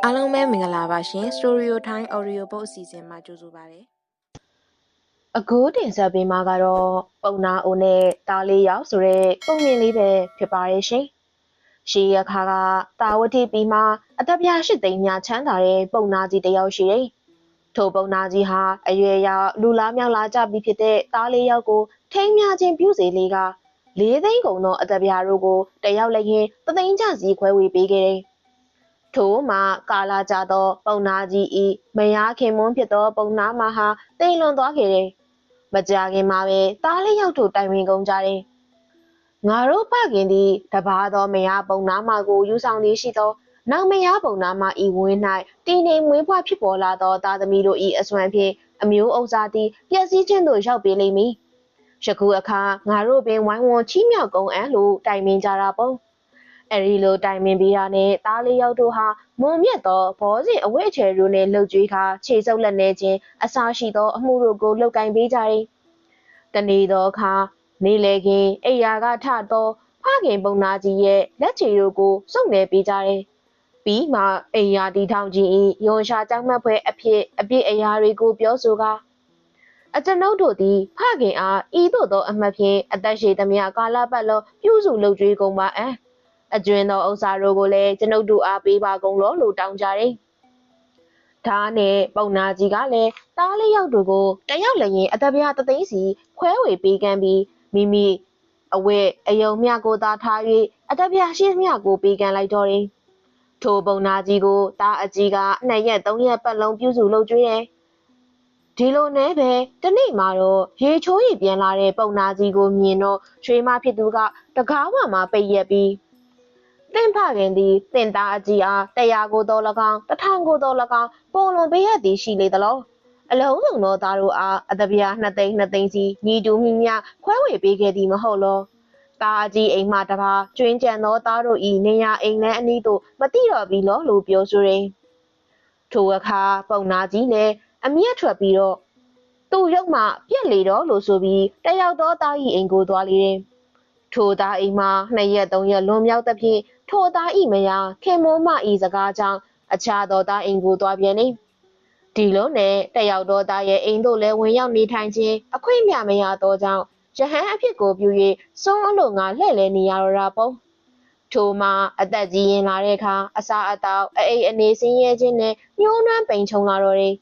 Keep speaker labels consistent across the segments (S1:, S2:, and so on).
S1: အားလုံးပဲမင်္ဂလာပါရှင် Story Time Audio Book အစီအစဉ်မှာကြိုဆိုပါရစေ။အခုတင်ဆက်ပေးမှာကတော့ပုံနာအိုနဲ့တားလေးရောက်ဆိုတဲ့ပုံမြင်လေးပဲဖြစ်ပါရဲ့ရှင်။ရှေးရခါကတာဝတိပြီးမှအသက်ပြ8သိန်းများချမ်းသာတဲ့ပုံနာကြီးတစ်ယောက်ရှိတယ်။ထိုပုံနာကြီးဟာအရွယ်ရောက်လူလားမြောက်လာကြပြီဖြစ်တဲ့တားလေးရောက်ကိုထိမ်းများခြင်းပြုစီလေးက4သိန်းကုန်သောအသက်ပြတို့ကိုတယောက်လည်းရင်3သိန်းကျစီခွဲဝေပေးခဲ့တယ်။ထို့မှကာလာကြသောပုံနာကြီးဤမယားခင်မွန်းဖြစ်သောပုံနာမဟာတိမ်လွန်သွားခဲ့တယ်။မကြာခင်မှာပဲတားလေးရောက်တို့တိုင်ဝင်ကုန်ကြတယ်။ငါတို့ဖခင်သည်တပါးသောမယားပုံနာမကိုယူဆောင်သည်ရှိသောနောက်မယားပုံနာမဤဝင်း၌တည်နေမွေးဖွားဖြစ်ပေါ်လာသောသားသမီးတို့ဤအစွမ်းဖြင့်အမျိုးဥစ္စာသည်ပျက်စီးခြင်းသို့ရောက်ပေလိမ့်မည်။ယခုအခါငါတို့ပင်ဝိုင်းဝန်းချီးမြှောက်ကုန်အံ့လို့တိုင်ပင်ကြတာပေါ့။အဲဒီလိုတိုင်ပင်ပြီးတာနဲ့တားလေးရောက်တို့ဟာမွန်မြတ်သောဘောဇင်အဝိအချယ်တို့နဲ့လှုပ်ကြွေးခါခြေဆုပ်လက်နေခြင်းအစာရှိသောအမှုတို့ကိုလှုပ်ကိုင်ပေးကြတယ်။တနေ့သောအခါနေလေခင်အိယာကထသောဖခင်ပုံနာကြီးရဲ့လက်ချေတို့ကိုစုပ်နေပေးကြတယ်။ပြီးမှအိယာတီထောင်ကြီးယွန်ရှာကြောက်မှတ်ဖွယ်အပြစ်အရာတွေကိုပြောဆိုကားအကျွန်ုပ်တို့သည်ဖခင်အားဤသို့သောအမှတ်ဖြင့်အသက်ရှည်သမျှကာလပတ်လုံးပြုစုလုပ်ကြွေးကုန်ပါအံ့အကျွင်းသောဥစ္စာတို့ကိုလည်းကျွန်ုပ်တို့အားပေးပါကုန်လို့တောင်းကြတယ်။ဒါနဲ့ပုံနာကြီးကလည်းတားလေးယောက်တို့ကိုတယောက်လည်းရင်အသက်ပြား3သိန်းစီခွဲဝေပေးကမ်းပြီးမိမိအဝဲအယုံမြကိုသာထား၍အသက်ပြားရှိမြကိုပေးကမ်းလိုက်တော့တယ်။ထိုပုံနာကြီးကိုတားအကြီးက2ရက်3ရက်ပတ်လုံးပြုစုလုပ်ကြွေးတယ်။ဒီလိုနဲ့ပဲတနေ့မှာတော့ရေချိုးရီပြန်လာတဲ့ပုံနာကြီးကိုမြင်တော့ရွှေမဖြစ်သူကတကားဝမှာပိတ်ရက်ပြီးသင်ဖခင်သည်သင်သားအကြီးအား100ကိုတော်၎င်း1000ကိုတော်၎င်းပုံလွန်ပေးရသည်ရှိလေသလားအလုံးစုံသောသားတို့အားအတပြား2သိန်းစီညီတူမိမျှခွဲဝေပေးခဲ့သည်မဟုတ်လောသားအကြီးအိမ်မှတပါကျွင်းကြံသောသားတို့ဤနေရအိမ်လန်းအနီးသို့မတိတော့ပြီလောလို့ပြောဆိုရင်ထိုအခါပုံနာကြီးလည်းအမျက်ထွက်ပြီးတော့သူ့ရုပ်မှပြက်လေတော့လို့ဆိုပြီးတယောက်သောသားဤအိမ်ကိုသွားလေတယ်ထိုသားအိမ်မှာ2ရက်3ရက်လွန်မြောက်သဖြင့်ထိုသားဤမယားခင်မိုးမဤစကားကြောင့်အခြားသောသားအိမ်ကိုသွားပြန်နေဒီလိုနဲ့တယောက်သောသားရဲ့အိမ်သို့လည်းဝင်ရောက်နေထိုင်ခြင်းအခွင့်မြမရသောကြောင့်ရဟန်းအဖြစ်ကိုပြု၍စွန်းအလို့ငါလှဲ့လဲနေရတော့တာပေါ့ထိုမှာအသက်ကြီးရင်လာတဲ့အခါအစာအသောက်အိမ်အနေဆင်းရဲခြင်းနဲ့ညှိုးနှွမ်းပိန်ချုံလာတော့တယ်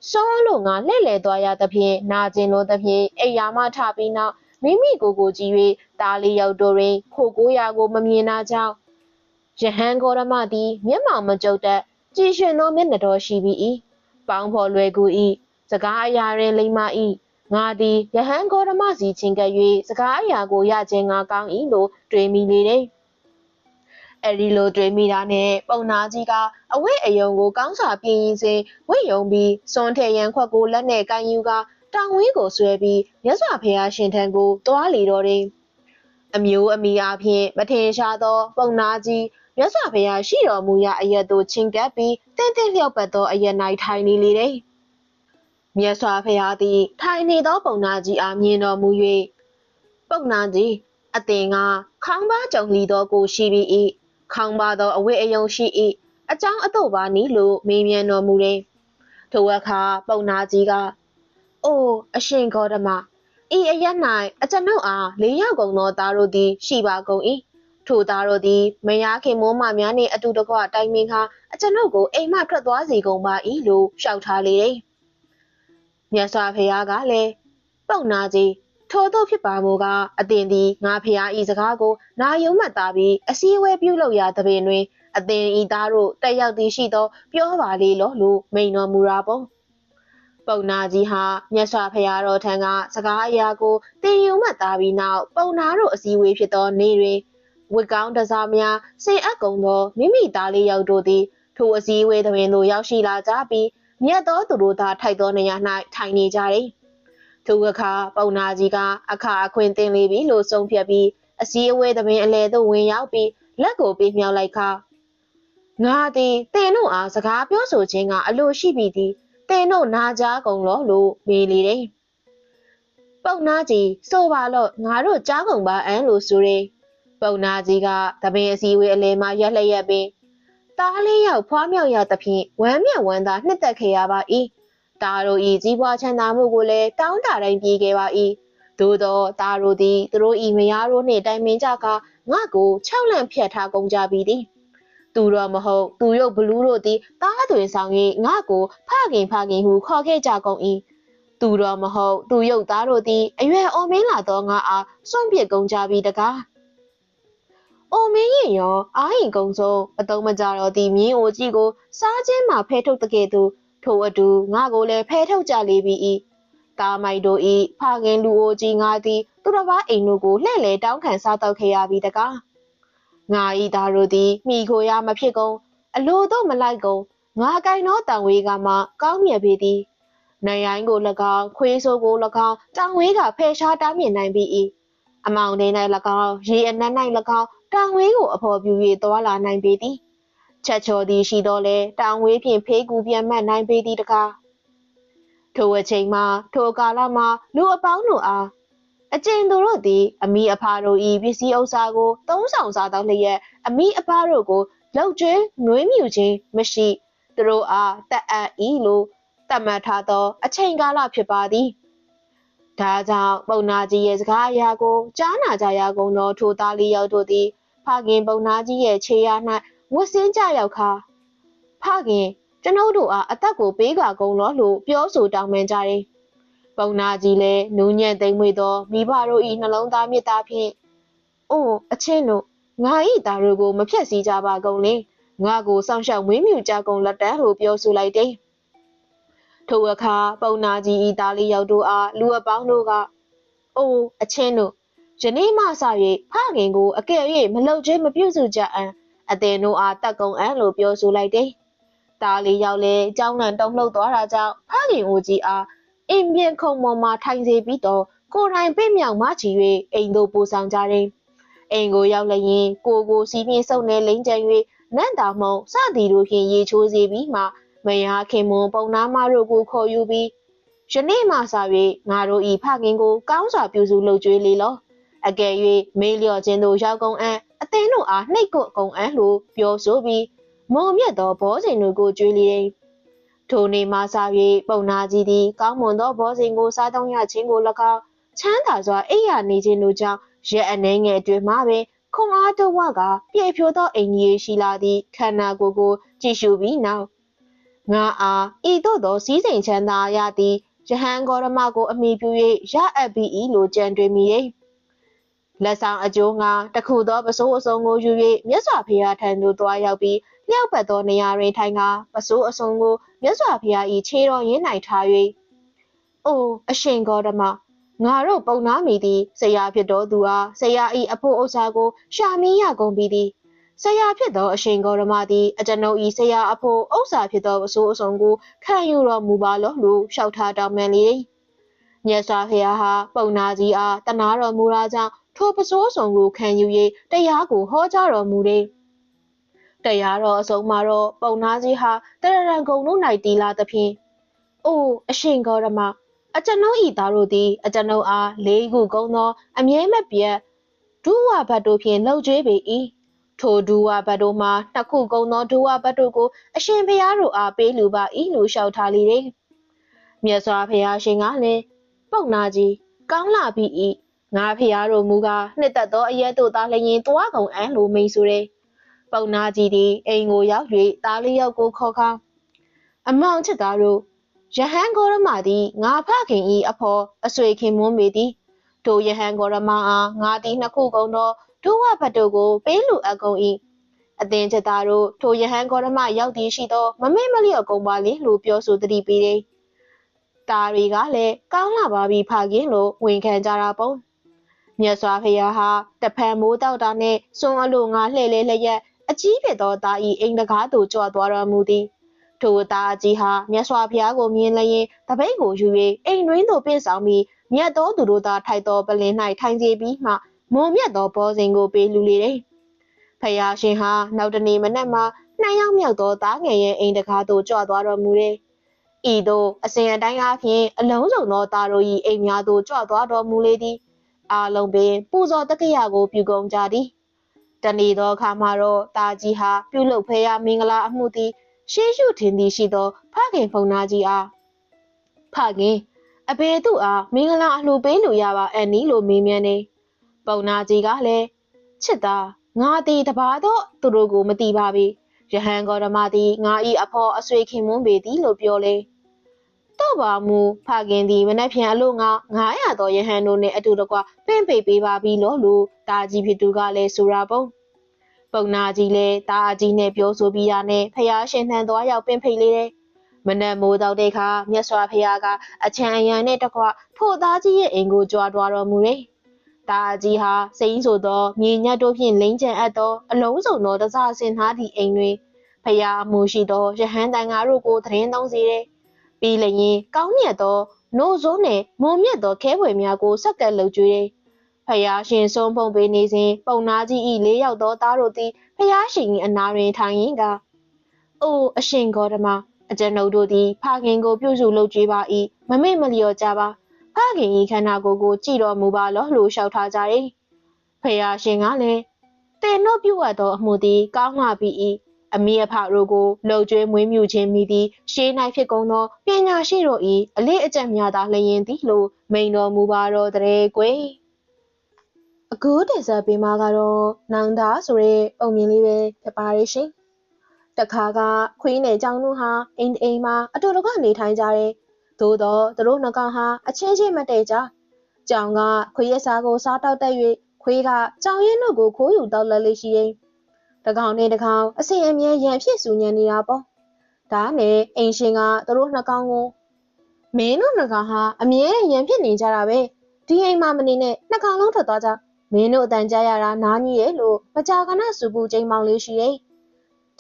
S1: စွန်းအလို့ငါလှဲ့လဲသွားရသဖြင့်နာကျင်လို့သဖြင့်အိယာမထပြီးနောက်မိမိကိုကြည့်၍တားလေးရောက်တို့တွင်ခိုကိုရာကိုမမြင်နာကြောင့်ယဟန်ဂေါရမသည်မျက်မှောင်မကြုတ်တတ်ကြည်ရှင်သောမျက်နှာတော်ရှိပြီး၏ပေါင်းဖော်လွယ်ကူ၏စကားအရာတွင်လိမ္မာ၏ငါသည်ယဟန်ဂေါရမစီချင်းကပ်၍စကားအရာကိုရခြင်းငါကောင်း၏လို့တွေးမိလေတယ်အဲဒီလိုတွေးမိတာနဲ့ပုံနာကြီးကအဝိအယုံကိုကောင်းစွာပြင်ရင်စဉ်ဝိယုံပြီးစွန်ထဲရန်ခွက်ကိုလက်နဲ့ကန်ယူကတောင်ဝင်းကိုဆွဲပြီးမြတ်စွာဘုရားရှင်ထံကိုတွားလေတော့တယ်အမျိုးအမီအားဖြင့်မထင်ရှားသောပုံနာကြီးမြတ်စွာဘုရားရှိတော်မူရာအရက်သို့ချင်းကပ်ပြီးတင့်တင့်လျောက်ပတ်သောအရက်၌ထိုင်နေလေတယ်မြတ်စွာဘုရားသည်ထိုင်နေသောပုံနာကြီးအားမြင်တော်မူ၍ပုံနာကြီးအသင်ကခေါင်းပါကြုံလီသောကိုရှိပြီး၏ခေါင်းပါသောအဝိအယုံရှိ၏အကြောင်းအတော့ပါနီလို့မေးမြန်းတော်မူတယ်ထိုအခါပုံနာကြီးကအိုးအရှင်ဂေါတမဤအရက်၌အကျွန်ုပ်အား4ယောက်ကုန်သောသားတို့သည်ရှိပါကုန်၏ထိုသားတို့သည်မယားခင်မိုးမများနှင့်အတူတကွတိုင်ပင်ခါအကျွန်ုပ်ကိုအိမ်မှထွက်သွားစေကုန်ပါ၏လို့လျှောက်ထားလေတယ်မြတ်စွာဘုရားကလည်းပုံနာကြီးထို့သောဖြစ်ပါမို့ကအသင်သည်ငါဖျားဤစကားကိုနာယုံမှတ်သားပြီးအစည်းအဝေးပြုလုပ်ရာသဖြင့်တွင်အသင်ဤသားတို့တက်ရောက်သည်ရှိသောပြောပါလေလောလို့မိန်တော်မူတာပေါ့ပုံနာကြီးဟာမြတ်စွာဘုရားတော်ထံကစကားအရာကိုတင်ယူမှတ်သားပြီးနောက်ပုံနာတို့အစည်းအဝေးဖြစ်သောနေ့တွင်ဝစ်ကောင်းတစားများစင်အပ်ကုန်သောမိမိသားလေးယောက်တို့သည်ထိုအစည်းအဝေးတွင်သို့ရောက်ရှိလာကြပြီးမြတ်သောသူတို့သာထိုက်သောနေရာ၌ထိုင်နေကြတယ်ထိုအခါပုံနာကြီးကအခါအခွင့်တင်လေပြီလို့ဆုံးဖြတ်ပြီးအစည်းအဝေးတွင်အလဲသို့ဝင်ရောက်ပြီးလက်ကိုပေးမြောက်လိုက်ခါငါသည်တင်တို့အားစကားပြောဆိုခြင်းကအလိုရှိပြီသည်တင်တို့နာကြားကုန်လို့မေးလေတယ်ပုံနာကြီးဆိုပါလို့ငါတို့ကြားကုန်ပါအံလို့ဆိုတယ် ပုံနာကြီးကတပင်အစည်းအဝေးအလဲမှရက်လျက်ပင်တားလေးရောက်ဖွားမြောက်ရသဖြင့်ဝမ်းမြတ်ဝမ်းသာနှစ်သက်ခဲ့ရပါ၏တားတို့၏ကြီးပွားချမ်းသာမှုကိုလည်းတောင်းတတိုင်းပြေခဲ့ပါ၏သို့သောတားတို့သည်သူတို့၏မယားတို့နှင့်တိုင်ပင်ကြကာငါကို6လန့်ဖြတ်ထားကုန်ကြပြီသည်သူတော်မဟုတ်သူရုပ်ဘလူးတို့သည်တားသွင်ဆောင်၍ငါကိုဖခင်ဟုခေါ်ခဲ့ကြကုန်၏သူတော်မဟုတ်သူရုပ်သားတို့သည်အရွယ်အော်မင်းလာသောငါအားစွန့်ပစ်ကုန်ကြပြီတကားအိုမင်းရင်ရောအာရင်ကုံဆုံးအတုံးမကြတော့သည်မြင်းအိုကြီးကိုစားခြင်းမှဖဲထုတ်တဲ့ကဲ့သို့ထိုအတူငါကိုလည်းဖဲထုတ်ကြလေပြီ၏တာမိုက်တို့၏ဖခင်လူအိုကြီးငါသည်သူတစ်ပါးအိမ်တို့ကိုလှဲ့လေတောင်းခံစားတော့ခဲ့ရပြီတကားငါဤသားတို့သည်မိခိုရမဖြစ်ကုန်အလိုတော့မလိုက်ကုန်ငါကိုင်သောတန်ဝေးကမှကောင်းမြတ်ပေသည်နိုင်ရိုင်းကို၎င်းခွေးဆိုးကို၎င်းတောင်ဝေးကဖယ်ရှားတားမြစ်နိုင်ပြီ၏အမောင်ထဲ၌၎င်းရေအနက်၌၎င်းတောင်ဝေးကိုအဖော်ပြ၍သွားလာနိုင်ပေသည်ချက်ချော်သည်ရှိသောလဲတောင်ဝေးဖြင့်ဖေးကူပြန်မှတ်နိုင်ပေသည်တကားထိုအချိန်မှာထိုကာလမှာလူအပေါင်းတို့အားအကျဉ်သူတို့သည်အမိအဖတို့၏ပစ္စည်းဥစ္စာကိုသုံးဆောင်စားသောလျက်အမိအဖတို့ကိုလောက်ကျွဲနွေးမြူခြင်းမရှိသူတို့အားတက်အပ်၏လို့တတ်မှတ်ထားသောအချိန်ကာလဖြစ်ပါသည်ဒါကြောင့်ပုံနာကြီးရဲ့စကားအရာကိုကြားနာကြရကုန်သောထိုသားလေးယောက်တို့သည်ဖခင်ပုံနာကြီးရဲ့ခြေရာ၌ဝတ်စင်းကြရောက်ခါဖခင်ကျွန်ုပ်တို့အားအသက်ကိုပေးကကုန်လောလို့ပြောဆိုတောင်းပန်ကြတယ်ပုံနာကြီးလည်းနူးညံ့သိမ်မွေ့သောမိဘတို့၏နှလုံးသားမေတ္တာဖြင့်အိုးအချင်းတို့ငါ၏သားတို့ကိုမဖြက်စီးကြပါကုန်လေငါကိုစောင့်ရှောက်မွေးမြူကြကုန်လက်တန်းလို့ပြောဆိုလိုက်တယ်ထိုအခါပုံနာကြီးဤသားလေးယောက်တို့အားလူအပေါင်းတို့ကအိုးအချင်းတို့ယနေ့မှစ၍ဖခင်ကိုအကယ်၍မလှုပ်ခြင်းမပြုစုကြအံ့အသင်တို့အားတတ်ကုန်အံ့လို့ပြောဆိုလိုက်တယ်သားလေးယောက်လည်းကြောင်းလန့်တုန်လှုပ်သွားတာကြောင့်ဖခင်ဦးကြီးအားအင်းပြင်းခုံပေါ်မှာထိုင်စေပြီးတော့ကိုယ်တိုင်ပြမြောက်မှချီ၍အိမ်သို့ပို့ဆောင်ကြတယ်အိမ်ကိုရောက်လျင်ကိုစီးပြင်းစုံနေလိမ့်ကြံ၍နန့်တာမုံစသည်တို့ဖြင့်ရေချိုးစေပြီးမှမယားခင်မွန်ပုံနာမတို့ကိုခေါ်ယူပြီးယနေ့မှစ၍ငါတို့ဤဖခင်ကိုကောင်းစွာပြုစုလုပ်ကြွေးလေလောအကယ်၍မေးလျော့ခြင်းတို့ရောက်ကုန်အံ့အသင်တို့အားနှိတ်ကွကုန်အံ့လို့ပြောဆိုပြီးမော်မြတ်သောဘောဇင်တို့ကိုကြွေးလေထိုနေ့မှစ၍ပုံနာကြီးသည်ကောင်းမွန်သောဘောဇင်ကိုစားသုံးရခြင်းကို၎င်းချမ်းသာစွာအိပ်ရနေခြင်းတို့ကြောင့်ရက်အနှဲငယ်အတွင်းမှပင်ခွန်အားတော်ဝကပြေဖြိုးသောအိမ်ကြီးရှိလာသည့်ခန္ဓာကိုယ်ကိုကြည့်ရှုပြီးနောက်ငါအားဤသို့သောစည်းစိမ်ချမ်းသာရသည့်ယဟန်ဂေါရမကိုအမိပြု၍ရအပ်ပြီးလို့ကြံတွေးမိ၏လက်ဆောင်အကျိုးငါတခုသောပစိုးအစုံကိုယူ၍မြတ်စွာဘုရားထံသို့တွားရောက်ပြီးလျှောက်ပတ်သောနေရာတွင်ထိုင်ကာပစိုးအစုံကိုမြတ်စွာဘုရား၏ခြေတော်ရင်း၌ထား၍အိုအရှင်ဂေါတမငါတို့ပုံနာမိသည်ဆရာဖြစ်တော်သူအားဆရာ၏အဖို့ဥစ္စာကိုရှာမင်းရကုန်ပြီးသည်ဆရာဖြစ်သောအရှင်ဂေါရမသည်အကျွန်ုပ်၏ဆရာအဖို့ဥစ္စာဖြစ်သောပစိုးအစုံကိုခံယူတော်မူပါလောလို့လျှောက်ထားတောင်းပန်လေမြတ်စွာဘုရားဟာပုံနာကြီးအားတနာတော်မူရာကြောင့်ထိုပစိုးအစုံကိုခံယူ၍တရားကိုဟောကြားတော်မူတယ်တရားတော်အစုံမှာတော့ပုံနာကြီးဟာတရရန်ကုံတို့၌တီလာသဖြင့်အိုအရှင်ဂေါရမအကျွန်ုပ်ဤသားတို့သည်အကျွန်ုပ်အားလေးခုကုံသောအမြဲမပြတ်ဒုဝဘတ်တို့ဖြင့်လှုပ်ကြွေးပေ၏ထိုဒုဝဘတ်တို့မှာနှစ်ခုကုံသောဒုဝဘတ်တို့ကိုအရှင်ဘုရားတို့အားပေးလူပါ၏လို့လျှောက်ထားလေတယ်မြတ်စွာဘုရားရှင်ကလည်းပုံနာကြီးကောင်းလာပြီ၏ငါဖျားတို့မူကားနှစ်သက်သောအရက်တို့သားလျင်တွားကုန်အံ့လို့မိန်ဆိုတယ်ပုံနာကြီးသည်အိမ်ကိုရောက်၍သားလေးယောက်ကိုခေါ်ခါအမောင်ချစ်သားတို့ယဟန်ဂေါရမသည်ငါဖခင်၏အဖော်အဆွေခင်မွန်းပေသည်တို့ယဟန်ဂေါရမအားငါသည်နှစ်ခုကုန်သောဒုဝဘတ်တို့ကိုပေးလူအပ်ကုန်၏အသင်ချစ်သားတို့ထိုယဟန်ဂေါရမရောက်သည်ရှိသောမမေ့မလျော့ကုန်ပါလေလို့ပြောဆိုတတိပေးတယ်သားတွေကလည်းကောင်းလာပါပြီဖခင်လို့ဝန်ခံကြတာပုံမြတ်စွာဘုရားဟာတဖန်မိုးတောက်တာနဲ့စွန်အလိုငါလှဲ့လဲလျက်အကြီးဖြစ်သောသားဤအိမ်တကားသို့ကြွသွားတော်မူသည်ထိုသားကြီးဟာမြတ်စွာဘုရားကိုမြင်လျင်တပိတ်ကိုယူ၍အိမ်တွင်းသို့ပြင့်ဆောင်ပြီးမြတ်သောသူတို့သာထိုက်သောပလင်၌ထိုင်စေပြီးမှမုံမြတ်သောဘောဇင်ကိုပေးလူလေတယ်ဖယားရှင်ဟာနောက်တနေ့မနက်မှနှစ်ယောက်မြောက်သောသားငယ်ရဲ့အိမ်တကားသို့ကြွသွားတော်မူတယ်ဤသို့အစဉ်အတိုင်းအားဖြင့်အလုံးစုံသောသားတို့၏အိမ်များသို့ကြွသွားတော်မူလေသည်အားလုံးပင်ပူဇော်တက္ကရာကိုပြုကုန်ကြသည် တနေ့သောအခါမှာတော့တာကြီးဟာပြုလုပ်ဖဲရမင်္ဂလာအမှုသည်ရှေးရှုထင်သည်ရှိသောဖခင်ဖုန်နာကြီးအားဖခင်အဘယ်သူအားမင်္ဂလာအလှပေးလို့ရပါအန်နီလို့မေးမြန်းနေပုံနာကြီးကလည်းချစ်သားငါသည်တပါတော့သူတို့ကိုမသိပါပြီယဟန်ဂေါတမသည်ငါ၏အဖော်အဆွေခင်မွန်းပေသည်လို့ပြောလေတော့ပါမူဖခင်သည်မနှက်ဖြန်အလို့ငါ900သောယဟန်တို့နှင့်အတူတကွပင့်ပေပေးပါပြီလို့လူတာကြီးဖြစ်သူကလည်းဆိုရပုံပုံနာကြီးလည်းတာအကြီးနဲ့ပြောဆိုပြီးရနဲ့ဖျားရှင်ထံသွားရောက်ပင့်ဖိတ်လေတယ်မနက်မိုးတောက်တဲ့အခါမြတ်စွာဘုရားကအချမ်းအယံနဲ့တကွထိုသားကြီးရဲ့အိမ်ကိုကြွားသွားတော်မူတယ်တာအကြီးဟာစိမ့်ဆိုသောမြေညတ်တို့ဖြင့်လိမ့်ချန်အပ်သောအလုံးစုံသောတစားစင်ထားသည့်အိမ်တွင်ဖျားအမှုရှိသောရဟန်းတန်ဃာတို့ကိုသတင်းသုံးစေတယ်ပြီးလျင်ကောင်းမြတ်သောနို့ဆိုးနှင့်မွန်မြတ်သောခဲပွေများကိုဆက်ကပ်လှုပ်ကြွေးဖယားရှင်ဆုံးဖုံပေးနေစဉ်ပုံနာကြီး၏4ယောက်သောသားတို့သည်ဖယားရှင်၏အနာတွင်ထိုင်ရင်းကအိုးအရှင်ဂေါတမအကျွန်ုပ်တို့သည်ဖခင်ကိုပြုစုလုပ်ကြွေးပါ၏မမေ့မလျော့ကြပါဖခင်၏ခန္ဓာကိုယ်ကိုကြည်တော်မူပါလောလို့လျှောက်ထားကြ၏ဖယားရှင်ကလည်းတင်တို့ပြုအပ်သောအမှုသည်ကောင်းလာပြီ၏အမိအဖတို့ကိုလှုပ်ကြွေးမွေးမြူခြင်းမိသည်ရှေး၌ဖြစ်ကုန်သောပညာရှိတို့၏အလေးအကျက်များသာလျင်သည်လို့မိန်တော်မူပါတော့တဲ့ကွယ်အခုတင်ဆက်ပေးမှာကတော့နောင်သားဆိုတဲ့ပုံမြင်လေးပဲဖြစ်ပါရဲ့ရှင်တခါကခွေးနဲ့ကြောင်တို့ဟာအိမ်မှာအတူတကွနေထိုင်ကြတယ်သို့တော့သူတို့နှစ်ကောင်ဟာအချင်းချင်းမတည့်ကြကြောင်ကခွေးရဲ့စားကိုစားတောက်တတ်၍ခွေးကကြောင်ရင်းတို့ကိုခိုးယူတောက်လက်လေးရှိရင်တကောင်နဲ့တကောင်အစင်အမြဲရန်ဖြစ်ဆူညံနေတာပေါ့ဒါနဲ့အိမ်ရှင်ကသူတို့နှစ်ကောင်ကိုမင်းတို့နှစ်ကောင်ဟာအမြဲရန်ဖြစ်နေကြတာပဲဒီအိမ်မှာမနေနဲ့နှစ်ကောင်လုံးထွက်သွားကြမင်းတို့အတန်ကြားရတာနားကြီးရဲ့လို့မကြာခဏစူပူချိန်မောင်လေးရှိရဲ့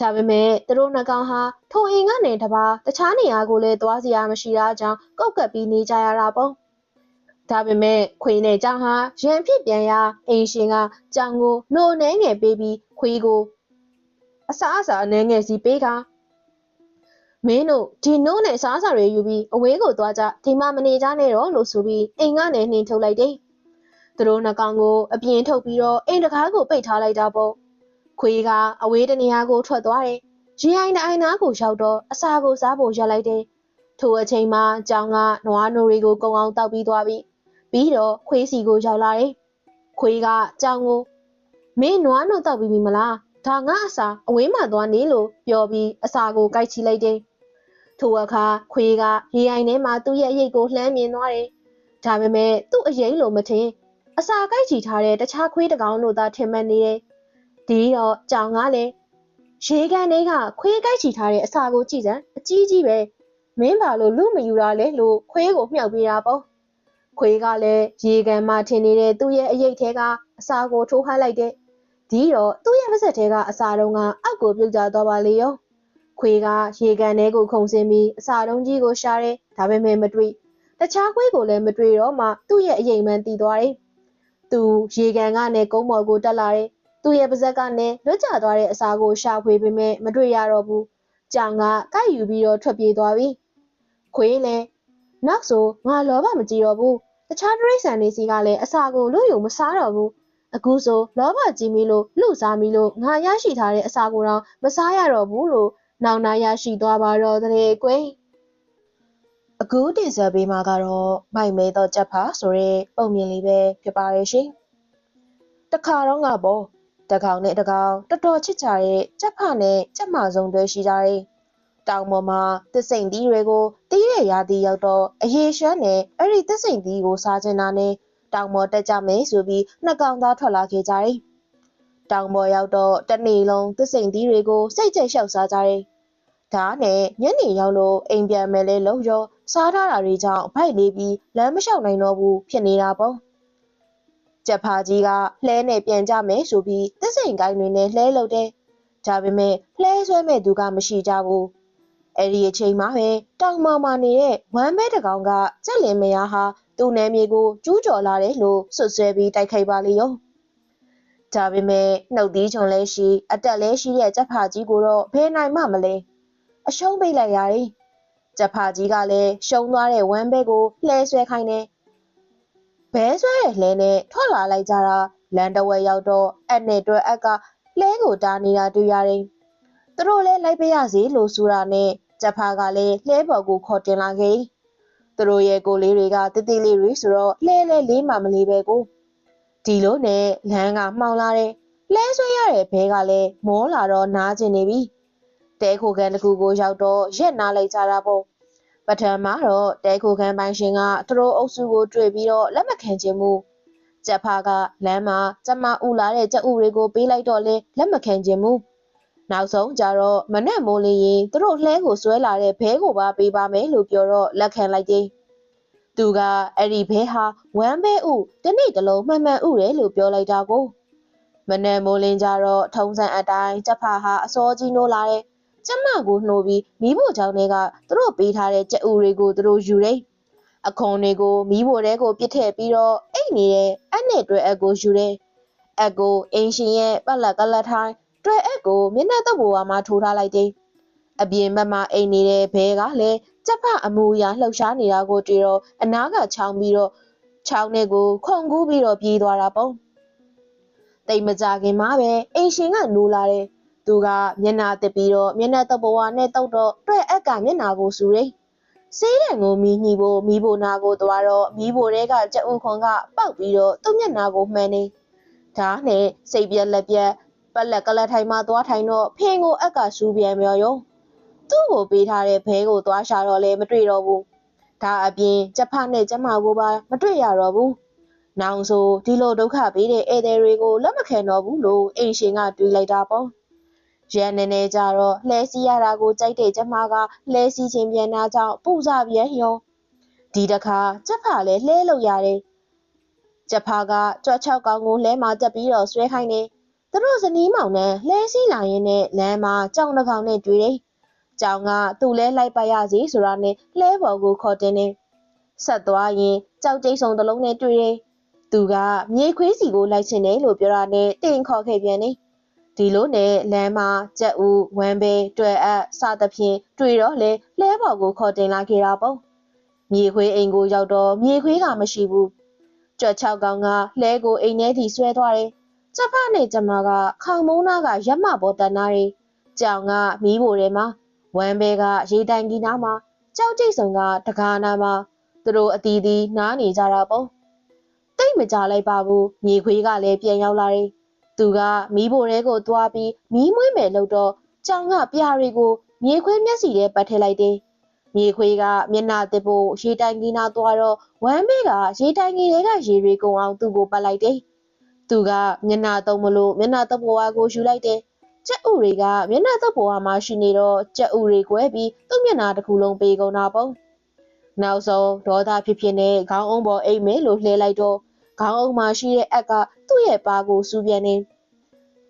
S1: ဒါပေမဲ့သူတို့နှစ်ကောင်ဟာထိုအိမ်ကနေတပါတခြားနေရာကိုလည်းသွားစရာမရှိတာကြောင့်ကောက်ကပ်ပြီးနေကြရတာပေါ့ဒါပေမဲ့ခွေးနဲ့ကြောင်ဟာရန်ဖြစ်ပြန်ရအိမ်ရှင်ကကြောင်ကိုနို့နှဲငယ်ပေးပြီးခွေးကိုအစားအစာအနှဲငယ်စီပေးကမင်းတို့ဒီနို့နဲ့စားစာတွေယူပြီးအဝေးကိုသွားကြဒီမှမနေကြနဲ့တော့လို့ဆိုပြီးအိမ်ကနေနှင်ထုတ်လိုက်တယ်သူတို့နှကောင်ကိုအပြင်ထုတ်ပြီးတော့အိမ်တကားကိုပိတ်ထားလိုက်တာပေါ့ခွေးကအဝေးတနေရာကိုထွက်သွားတယ်ရေအိုင်တိုင်းနားကိုရောက်တော့အစာကိုစားဖို့ရက်လိုက်တယ်ထိုအချိန်မှာကြောင်ကနွားနိုတွေကိုကုံအောင်တောက်ပြီးသွားပြီးတော့ခွေးစီကိုရောက်လာတယ်ခွေးကကြောင်ကိုမင်းနွားနိုတောက်ပြီးပြီမလားဒါငါအစာအဝေးမှာသွားနေလို့ပြောပြီးအစာကိုကိုက်ချီလိုက်တယ်ထိုအခါခွေးကရေအိုင်ထဲမှာသူ့ရဲ့အရိပ်ကိုလှမ်းမြင်သွားတယ်ဒါပေမဲ့သူ့အရိပ်လို့မထင်အစာကိုက်ချီထားတဲ့တခြားခွေးတကောင်တို့သာထင်မှတ်နေတယ်ဒီတော့ကြောင်ကလည်းရေကန်တွေကခွေးကိုက်ချီထားတဲ့အစာကိုကြည့်စမ်းအကြီးကြီးပဲမင်းပါလို့လူမယူတာလဲလို့ခွေးကိုမြှောက်ပေးတာပေါ့ခွေးကလည်းရေကန်မှာထင်နေတဲ့သူ့ရဲ့အရိပ်ထဲကအစာကိုထိုးဟပ်လိုက်တဲ့ဒီတော့သူ့ရဲ့ပါးစပ်ထဲကအစာတုံးကအောက်ကိုပြုတ်ကျသွားပါလေရောခွေးကရေကန်ထဲကိုခုန်ဆင်းပြီးအစာတုံးကြီးကိုရှာတယ်ဒါပေမဲ့မတွေ့တခြားခွေးကိုလည်းမတွေ့တော့မှသူ့ရဲ့အရိပ်မှန်တည်သွားတယ်သူရေကန်ကနေကုန်းပေါ်ကိုတက်လာတယ်သူ့ရဲ့ပါးစပ်ကနေလွတ်ကျသွားတဲ့အစာကိုရှာဖွေပေမဲ့မတွေ့ရတော့ဘူးကြောင်ကကိုက်ယူပြီးတော့ထွက်ပြေးသွားပြီခွေးလည်းနောက်ဆိုငါလောဘမကြည့်တော့ဘူးတခြားတိရစ္ဆာန်တွေစီကလည်းအစာကိုလူယူမစားတော့ဘူးအခုဆိုလောဘကြီးမိလို့လူစားမိလို့ငါရရှိထားတဲ့အစာကိုတော့မစားရတော့ဘူးလို့နောင်နာရရှိသွားပါတော့တဲ့ကွယ်အခုတင်ဆက်ပေးမှာကတော့မိုက်မဲသောကြက်ဖာဆိုတဲ့ပုံမြင်လေးပဲဖြစ်ပါရဲ့ရှင်တခါတော့ကပေါ့တကောင်နဲ့တကောင်တော်တော်ချစ်ကြတဲ့ကြက်ဖနဲ့ကြက်မဆုံးတွဲရှိကြတယ်တောင်ပေါ်မှာသစ်စိမ်သီးတွေကိုတီးတဲ့ရာသီရောက်တော့အရေရွှမ်းနဲ့အဲ့ဒီသစ်စိမ်သီးကိုစားချင်တာနဲ့တောင်ပေါ်တက်ကြမယ်ဆိုပြီးနှစ်ကောင်သားထွက်လာခဲ့ကြတယ်။တောင်ပေါ်ရောက်တော့တနေ့လုံးသစ်စိမ်သီးတွေကိုစိတ်ကြိတ်လျှောက်စားကြတယ်။ဒါနဲ့ညနေရောက်လို့အိမ်ပြန်မယ်လဲလို့ရောစားထားတာတွေကြောင့်ဗိုက်လေးပြီးလမ်းမလျှောက်နိုင်တော့ဘူးဖြစ်နေတာပေါ့။ကြက်ဖာကြီးကလှဲနဲ့ပြန်ကြမယ်ဆိုပြီးသစ်စိမ်ကိုင်းတွေနဲ့လှဲလုပ်တယ်။ဒါပေမဲ့လှဲဆွဲမဲ့သူကမရှိကြဘူး။အဲ့ဒီအချိန်မှာပဲတောင်ပေါ်မှာနေတဲ့ဝမ်းမဲတကောင်ကကြက်လင်မယားဟာသူ့နယ်မြေကိုကျူးကျော်လာတယ်လို့ဆွဆွဲပြီးတိုက်ခိုက်ပါလေရောဒါပေမဲ့နှုတ်သီးချွန်လဲရှိအတက်လဲရှိတဲ့ကြက်ဖာကြီးကိုတော့ဘယ်နိုင်မှမလဲအရှုံးပေးလိုက်ရတယ်ကြက်ဖာကြီးကလည်းရှုံးသွားတဲ့ဝမ်းဘဲကိုလှဲဆွဲခိုင်းတယ်ဘဲဆွဲတဲ့လှဲနဲ့ထွက်လာလိုက်ကြတာ လန်တဝဲရောက်တော့အက်နဲ့တွဲအက်ကလဲကိုတားနေတာတွေ့ရတယ်။သူတို့လည်းလိုက်ပေးရစီလို့ဆိုတာနဲ့ကျဖာကလည်းလဲပေါ်ကိုခေါ်တင်လာခဲ့။သူတို့ရဲ့ကိုလေးတွေကတိတိလေးတွေဆိုတော့လဲလေးမှမလေးပဲကိုဒီလိုနဲ့လမ်းကမှောင်လာတယ်လဲဆွဲရတဲ့ဘဲကလည်းမောလာတော့နားကျင်နေပြီတဲခိုကန်တစ်ခုကိုရောက်တော့ရက်နားလိုက်ကြတာပေါ့ပထမတော့တဲခိုကန်ပိုင်ရှင်ကသူတို့အုပ်စုကိုတွေ့ပြီးတော့လက်မခံချင်ဘူးကျက်ဖာကလမ်းမှာကျမဥလာတဲ့ကျက်ဥတွေကိုပေးလိုက်တော့လဲလက်မခံချင်ဘူးနောက်ဆုံးကြတော့မနဲ့မိုးလင်းရင်သူတို့လှဲကိုဆွဲလာတဲ့ဘဲကိုပါပေးပါမယ်လို့ပြောတော့လက်ခံလိုက်တယ်သူကအဲ့ဒီဘဲဟာဝမ်းဘဲဥတနေ့တလုံးမှန်မှန်ဥတယ်လို့ပြောလိုက်တာကိုမနဲ့မိုးလင်းကြတော့ထုံးစံအတိုင်းကျက်ဖာဟာအစောကြီးနိုးလာတဲ့ကျမကိုနှိုးပြီးမီးဖို့ချောင်းတွေကသူတို့ပေးထားတဲ့ကြက်ဥတွေကိုသူတို့ယူတယ်။အခွန်တွေကိုမီးဖို့တဲကိုပြစ်ထည့်ပြီးတော့အိတ်နေတဲ့အက်နဲ့တွဲအက်ကိုယူတယ်။အက်ကိုအင်းရှင်ရဲ့ပတ်လက်ကလတ်ထိုင်းတွဲအက်ကိုမျက်နှာတုပ်ပေါ်မှာထိုးထားလိုက်တယ်။အပြင်ဘက်မှာအိမ်နေတဲ့ဘဲကလည်းကျက်ဖအမူအရာလှုပ်ရှားနေတာကိုတွေ့တော့အနားကချောင်းပြီးတော့ချောင်းနဲ့ကိုခုန်ကူးပြီးတော့ပြေးသွားတာပေါ့။တိတ်မကြခင်မှာပဲအင်းရှင်ကနိုးလာတယ်။သူကမျက်နှာတစ်ပြီးတော့မျက်နှာတုပ်ပေါ်နဲ့တုပ်တော့တွဲအက်ကမျက်နှာကိုစူတယ်။ဆေးတံကိုမီးညှိဖို့မီးဖို့နာကိုသွားတော့မီးဖို့တဲကကြက်ဥခွန်ကပောက်ပြီးတော့သူ့မျက်နှာကိုမှန်နေ။ဒါနဲ့စိတ်ပြက်လက်ပြက်ပတ်လက်ကလတ်ထိုင်မှသွားထိုင်တော့ဖင်ကိုအက်ကစူးပြန်ပြောရော။သူ့ကိုပေးထားတဲ့ဘဲကိုသွားရှာတော့လဲမတွေ့တော့ဘူး။ဒါအပြင်ကျက်ဖနဲ့ကျမကိုပါမတွေ့ရတော့ဘူး။နောင်ဆိုဒီလိုဒုက္ခပေးတဲ့ဧည့်သည်တွေကိုလက်မခံတော့ဘူးလို့အင်ရှင်ကတွေးလိုက်တာပေါ့။ရန်နေကြတော့လှဲစီးရတာကိုကြိုက်တဲ့ကျမကလှဲစီးခြင်းပြန်နာကြောင့်ပူစားပြန်ရောဒီတခါကျက်ဖာလည်းလှဲလို့ရတယ်ကျက်ဖာကကြွက်6ကောင်ကိုလှဲမှာတက်ပြီးတော့ဆွဲခိုင်းနေသူတို့ဇနီးမောင်နဲ့လှဲစီးလာရင်းနဲ့လမ်းမှာကြောင်တစ်ကောင်နဲ့တွေ့တယ်ကြောင်ကသူ့လဲလိုက်ပါရစီဆိုတာနဲ့လှဲပေါ်ကိုခေါ်တင်နေဆက်သွားရင်ကြောက်ကြိတ်ဆုံတစ်လုံးနဲ့တွေ့တယ်သူကမြေခွေးစီကိုလိုက်ချင်တယ်လို့ပြောတာနဲ့တင်ခေါ်ခဲ့ပြန်နေဒီလိုနဲ့လမ်းမှာကြက်ဥဝမ်းပဲတွဲအပ်စသဖြင့်တွေ့တော့လေလှဲပေါ်ကိုခေါ်တင်လာခဲ့တာပေါ့မြေခွေးအိမ်ကိုရောက်တော့မြေခွေးကမရှိဘူးကြွက်6ကောင်ကလှဲကိုအိမ်ထဲထိဆွဲသွားတယ်ကျဖနဲ့ကျမကခေါင်မုံးနာကရက်မပေါ်တန်းနာတယ်ကြောင်ကမီးဖိုထဲမှာဝမ်းပဲကရေတိုင်ကြီးနားမှာကြောက်ကြိတ်ဆုံကတကားနားမှာသူတို့အတီးတီးနားနေကြတာပေါ့တိတ်မကြလိုက်ပါဘူးမြေခွေးကလည်းပြန်ရောက်လာတယ်သူကမီးဖိုထဲကိုသွားပြီးမီးမွေးမယ်လို့တော့ကြောင်ကပြားတွေကိုမြေခွေးမျက်စီထဲပတ်ထည့်လိုက်တယ်မြေခွေးကမျက်နှာတစ်ဖို့ရေတိုင်ကြီးနာသွားတော့ဝမ်းမေးကရေတိုင်ကြီးတွေကရေတွေကုန်အောင်သူ့ကိုပတ်လိုက်တယ်သူကမျက်နှာသုံးမလို့မျက်နှာသုံးပေါ်ကိုယူလိုက်တယ်ကြက်ဥတွေကမျက်နှာသုံးပေါ်မှာရှိနေတော့ကြက်ဥတွေကွဲပြီးသူ့မျက်နှာတစ်ခုလုံးပေးကုန်တာပေါ့နောက်ဆုံးဒေါသဖြစ်ဖြစ်နဲ့ခေါင်းအုံးပေါ်အိတ်မဲလို့လှဲလိုက်တော့ခေါင်းအုံးမှာရှိတဲ့အက်ကသူ့ရဲ့ပါကိုစူးပြန်နေ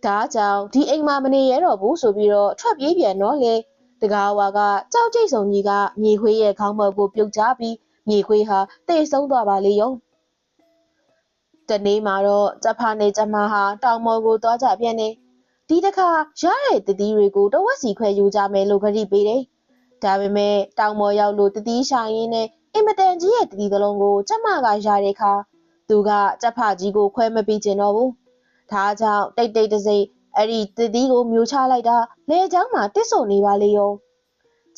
S1: ဒါကြောင့်ဒီအိမ်မှာမနေရတော့ဘူးဆိုပြီးတော့ထွက်ပြေးပြန်တော့လေတကားဝါကကြောက်ကြိတ်ဆုံကြီးကမြေခွေးရဲ့ခေါင်းပေါ်ကိုပြုတ်ချပြီးမြေခွေးဟာတိတ်ဆုံးသွားပါလေရောတနေ့မှာတော့ကျဖာနဲ့ကျမဟာတောင်မော်ကိုသွားကြပြန်နေဒီတခါရတဲ့တတိတွေကိုတဝက်စီခွဲယူကြမယ်လို့ခရီးပေးတယ်ဒါပေမဲ့တောင်မော်ရောက်လို့တတိရှာရင်းနဲ့အင်မတန်ကြီးရဲ့တတိသလုံးကိုကျမကရတဲ့အခါသူကကျဖာကြီးကိုခွဲမပြီးကျင်တော့ဘူးဒါကြောင့်တိတ်တိတ်တစိမ့်အဲ့ဒီတတိကိုမျိုးချလိုက်တာလေချောင်းမှာတစ်ဆိုနေပါလေရော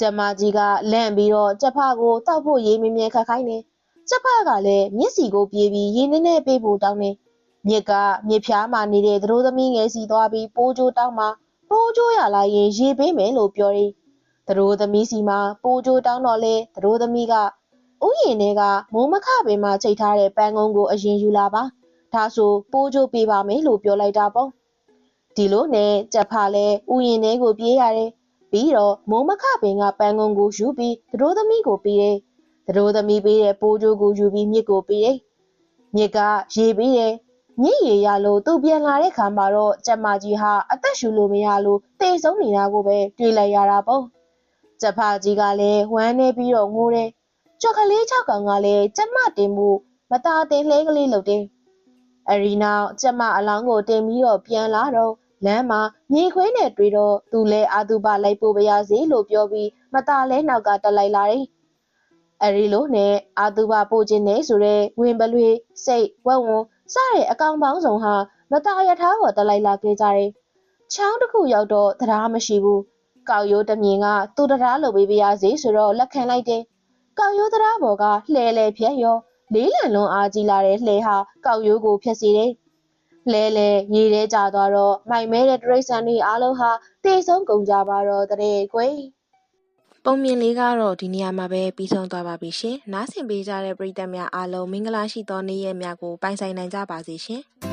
S1: ကျမကြီးကလန့်ပြီးတော့ကျဖာကိုတောက်ဖို့ရေးမမြဲခတ်ခိုင်းနေကျဖာကလည်းမျက်စီကိုပြေးပြီးရေနည်းနည်းပေးဖို့တောင်းနေမြစ်ကမြစ်ဖျားမှနေတဲ့သတို့သမီးငယ်စီသွားပြီးပိုးကျိုးတောင်းမှာပိုးကျိုးရလာရင်ရေပေးမယ်လို့ပြောတယ်သတို့သမီးစီမှာပိုးကျိုးတောင်းတော့လေသတို့သမီးကဥယျာဉ်ထဲကမိုးမခပင်မှာချိန်ထားတဲ့ပန်းကုန်းကိုအရင်ယူလာပါဒါဆိုပိုးကျိုးပေးပါမယ်လို့ပြောလိုက်တာပေါ့ဒီလိုနဲ့ကျက်ဖာလဲဥယျာဉ်ထဲကိုပြေးရတယ်ပြီးတော့မိုးမခပင်ကပန်းကုန်းကိုယူပြီးသတို့သမီးကိုပေးတယ်သတို့သမီးပေးတဲ့ပိုးကျိုးကိုယူပြီးမြစ်ကိုပေးတယ်မြစ်ကရေပေးတယ်မြစ်ရေရလို့သူပြန်လာတဲ့ခါမှာတော့ကျမကြီးဟာအသက်ရှူလို့မရလို့တေဆုံးနေတာကိုပဲတွေ့လိုက်ရတာပေါ့ကျက်ဖာကြီးကလည်းဝမ်းနေပြီးတော့ငိုတယ်ကြွက်ကလေး6ကောင်ကလည်းကျမတင်မှုမตาတင်လှဲကလေးလုပ်တယ်အရီနောက်ကျမအလောင်းကိုတင်ပြီးတော့ပြန်လာတော့လမ်းမှာမြေခွေးနဲ့တွေ့တော့သူလဲအာသူပလိုက်ပို့ပါရစေလို့ပြောပြီးမตาလဲနောက်ကတက်လိုက်လာတယ်အရီလိုနဲ့အာသူပပို့ခြင်းနဲ့ဆိုရဲဝင်ပလွေစိတ်ဝက်ဝွန် စတဲ့အကောင်ပေါင်းစုံဟာမတာရထားပေါ်တက်လိုက်လာခဲ့ကြတယ်။ချောင်းတစ်ခုရောက်တော့တရားမရှိဘူး။ကောက်ရိုးတမြင်ကသူ့တရားလုပ်ပေးရစေဆိုတော့လက်ခံလိုက်တယ်။ကောက်ရိုးတရားပေါ်ကလှဲလေဖြက်ရောလေးလံလွန်အားကြီးလာတဲ့လှဲဟာကောက်ရိုးကိုဖျက်စီတယ်။လဲလေရေထဲကျသွားတော့မိုင်မဲတဲ့တရိတ်ဆန်တွေအားလုံးဟာတေဆုံးကုန်ကြပါတော့တဲ့ကွယ်။ပုံမြင်လေးကတော့ဒီနေရာမှာပဲပြီးဆုံးသွားပါပြီရှင်။နားဆင်ပေးကြတဲ့ပရိသတ်များအားလုံးမင်္ဂလာရှိသောနေ့ရက်များကိုပိုင်ဆိုင်နိုင်ကြပါစေရှင်။